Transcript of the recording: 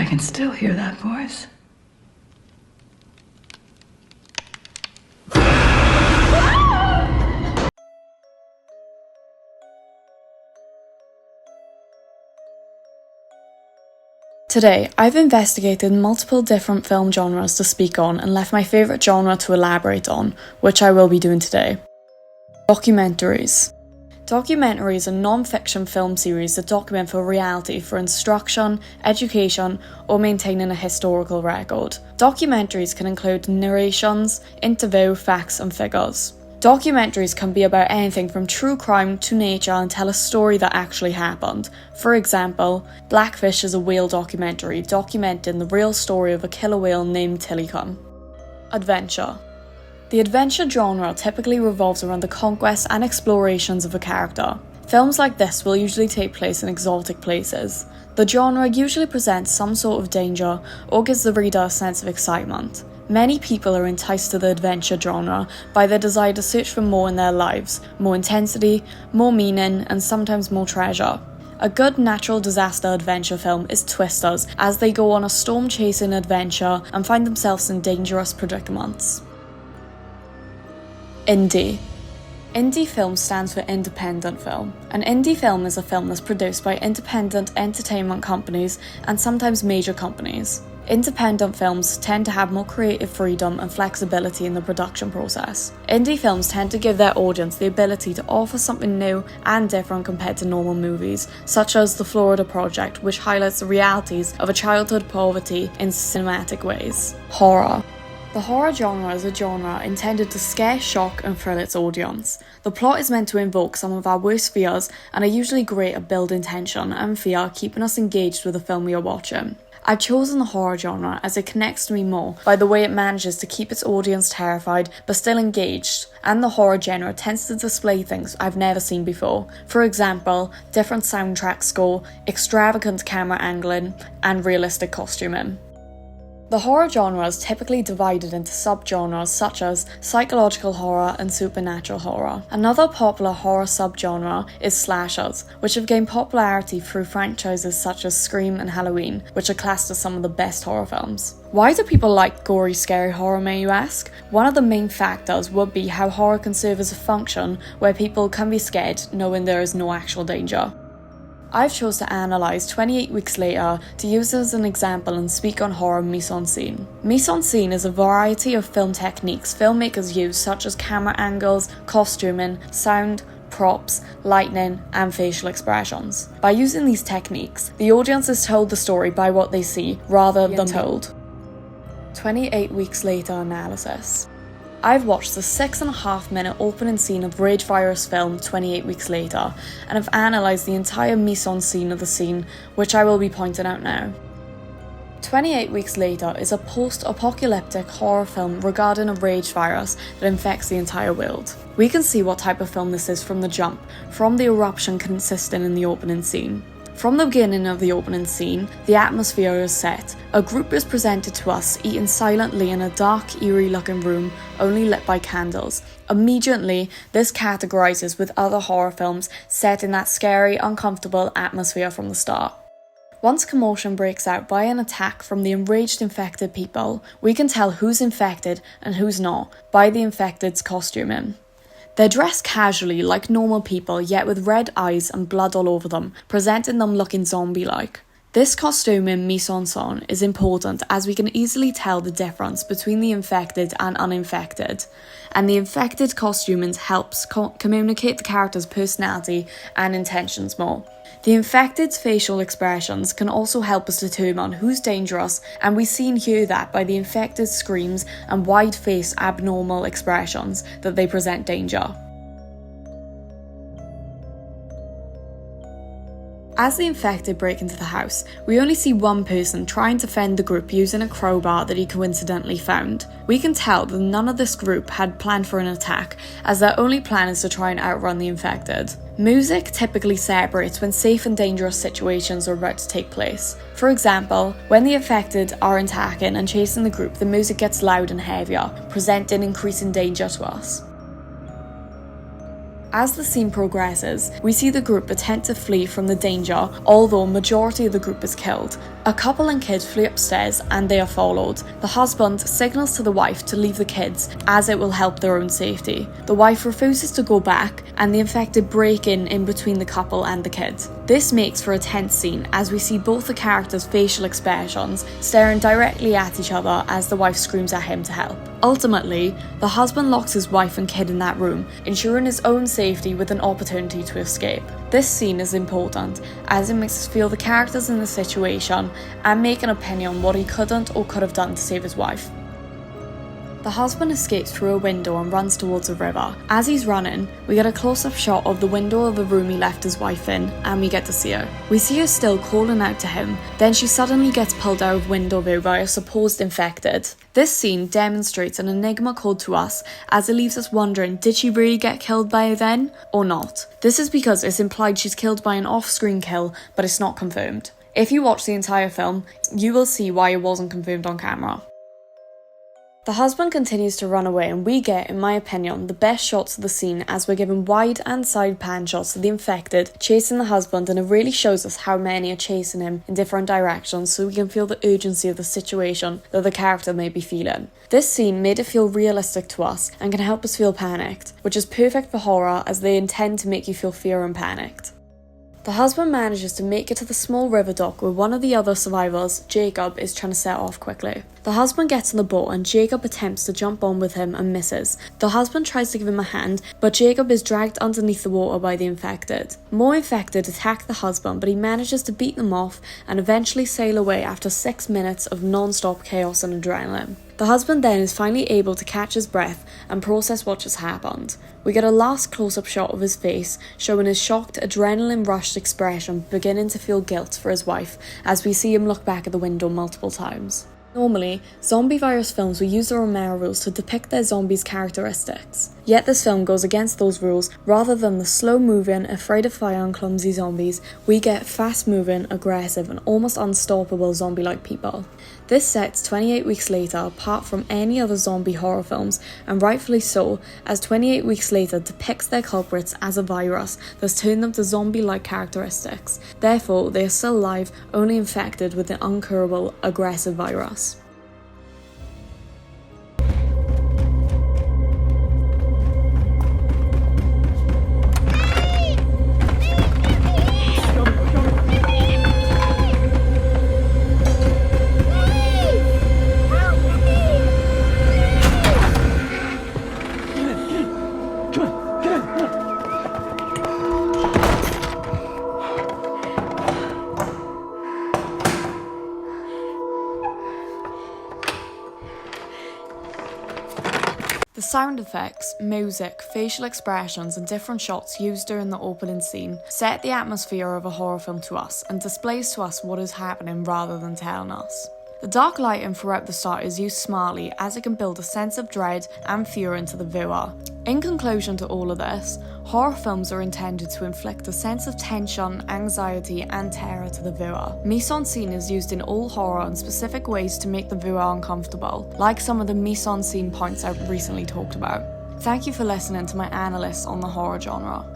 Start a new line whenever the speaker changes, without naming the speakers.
I can still hear that voice.
Today, I've investigated multiple different film genres to speak on and left my favourite genre to elaborate on, which I will be doing today. Documentaries. Documentaries are non-fiction film series that document for reality for instruction, education, or maintaining a historical record. Documentaries can include narrations, interview, facts, and figures. Documentaries can be about anything from true crime to nature and tell a story that actually happened. For example, Blackfish is a whale documentary documenting the real story of a killer whale named Tilikum. Adventure. The adventure genre typically revolves around the conquest and explorations of a character. Films like this will usually take place in exotic places. The genre usually presents some sort of danger or gives the reader a sense of excitement. Many people are enticed to the adventure genre by their desire to search for more in their lives, more intensity, more meaning, and sometimes more treasure. A good natural disaster adventure film is Twisters, as they go on a storm-chasing adventure and find themselves in dangerous predicaments. Indie. Indie film stands for independent film. An indie film is a film that's produced by independent entertainment companies and sometimes major companies. Independent films tend to have more creative freedom and flexibility in the production process. Indie films tend to give their audience the ability to offer something new and different compared to normal movies, such as The Florida Project, which highlights the realities of a childhood poverty in cinematic ways. Horror. The horror genre is a genre intended to scare, shock, and thrill its audience. The plot is meant to invoke some of our worst fears and are usually great at building tension and fear, keeping us engaged with the film we are watching. I've chosen the horror genre as it connects to me more by the way it manages to keep its audience terrified but still engaged, and the horror genre tends to display things I've never seen before. For example, different soundtrack score, extravagant camera angling, and realistic costuming. The horror genre is typically divided into subgenres such as psychological horror and supernatural horror. Another popular horror subgenre is slashers, which have gained popularity through franchises such as Scream and Halloween, which are classed as some of the best horror films. Why do people like gory, scary horror, may you ask? One of the main factors would be how horror can serve as a function where people can be scared knowing there is no actual danger. I've chose to analyse 28 Weeks Later to use as an example and speak on horror mise-en-scene. Mise-en-scene is a variety of film techniques filmmakers use, such as camera angles, costuming, sound, props, lighting, and facial expressions. By using these techniques, the audience is told the story by what they see, rather than told. 28 Weeks Later analysis. I've watched the 6.5-minute opening scene of Rage Virus film 28 Weeks Later, and have analysed the entire mise-en-scene of the scene, which I will be pointing out now. 28 Weeks Later is a post-apocalyptic horror film regarding a rage virus that infects the entire world. We can see what type of film this is from the jump, from the eruption consisting in the opening scene. From the beginning of the opening scene, the atmosphere is set. A group is presented to us eating silently in a dark, eerie-looking room, only lit by candles. Immediately, this categorises with other horror films set in that scary, uncomfortable atmosphere from the start. Once commotion breaks out by an attack from the enraged infected people, we can tell who's infected and who's not by the infected's costuming. They're dressed casually like normal people, yet with red eyes and blood all over them, presenting them looking zombie-like. This costuming mise-en-scene is important as we can easily tell the difference between the infected and uninfected, and the infected costuming helps communicate the character's personality and intentions more. The infected's facial expressions can also help us determine who's dangerous, and we see and hear that by the infected's screams and wide-faced abnormal expressions that they present danger. As the infected break into the house, we only see one person trying to fend the group using a crowbar that he coincidentally found. We can tell that none of this group had planned for an attack, as their only plan is to try and outrun the infected. Music typically separates when safe and dangerous situations are about to take place. For example, when the infected are attacking and chasing the group, the music gets loud and heavier, presenting increasing danger to us. As the scene progresses, we see the group attempt to flee from the danger, although majority of the group is killed. A couple and kid flee upstairs and they are followed. The husband signals to the wife to leave the kids as it will help their own safety. The wife refuses to go back and the infected break in between the couple and the kid. This makes for a tense scene as we see both the characters' facial expressions staring directly at each other as the wife screams at him to help. Ultimately, the husband locks his wife and kid in that room, ensuring his own safety with an opportunity to escape. This scene is important as it makes us feel the characters in the situation and make an opinion on what he couldn't or could have done to save his wife. The husband escapes through a window and runs towards a river. As he's running, we get a close-up shot of the window of the room he left his wife in, and we get to see her. We see her still calling out to him, then she suddenly gets pulled out of window view by a supposed infected. This scene demonstrates an enigma code to us as it leaves us wondering, did she really get killed by her then, or not? This is because it's implied she's killed by an off-screen kill, but it's not confirmed. If you watch the entire film, you will see why it wasn't confirmed on camera. The husband continues to run away and we get, in my opinion, the best shots of the scene as we're given wide and side pan shots of the infected chasing the husband, and it really shows us how many are chasing him in different directions so we can feel the urgency of the situation that the character may be feeling. This scene made it feel realistic to us and can help us feel panicked, which is perfect for horror as they intend to make you feel fear and panicked. The husband manages to make it to the small river dock where one of the other survivors, Jacob, is trying to set off quickly. The husband gets on the boat and Jacob attempts to jump on with him and misses. The husband tries to give him a hand, but Jacob is dragged underneath the water by the infected. More infected attack the husband, but he manages to beat them off and eventually sail away after 6 minutes of non-stop chaos and adrenaline. The husband then is finally able to catch his breath and process what just happened. We get a last close-up shot of his face, showing his shocked, adrenaline-rushed expression, beginning to feel guilt for his wife as we see him look back at the window multiple times. Normally, zombie virus films will use the Romero rules to depict their zombies' characteristics. Yet this film goes against those rules. Rather than the slow-moving, afraid of fire and clumsy zombies, we get fast-moving, aggressive and almost unstoppable zombie-like people. This sets 28 Weeks Later apart from any other zombie horror films, and rightfully so, as 28 Weeks Later depicts their culprits as a virus that's turned them to zombie-like characteristics. Therefore, they are still alive, only infected with the uncurable, aggressive virus. The sound effects, music, facial expressions and different shots used during the opening scene set the atmosphere of a horror film to us and displays to us what is happening rather than telling us. The dark lighting throughout the start is used smartly as it can build a sense of dread and fear into the viewer. In conclusion to all of this, horror films are intended to inflict a sense of tension, anxiety and terror to the viewer. Mise-en-scene is used in all horror in specific ways to make the viewer uncomfortable, like some of the mise-en-scene points I've recently talked about. Thank you for listening to my analysis on the horror genre.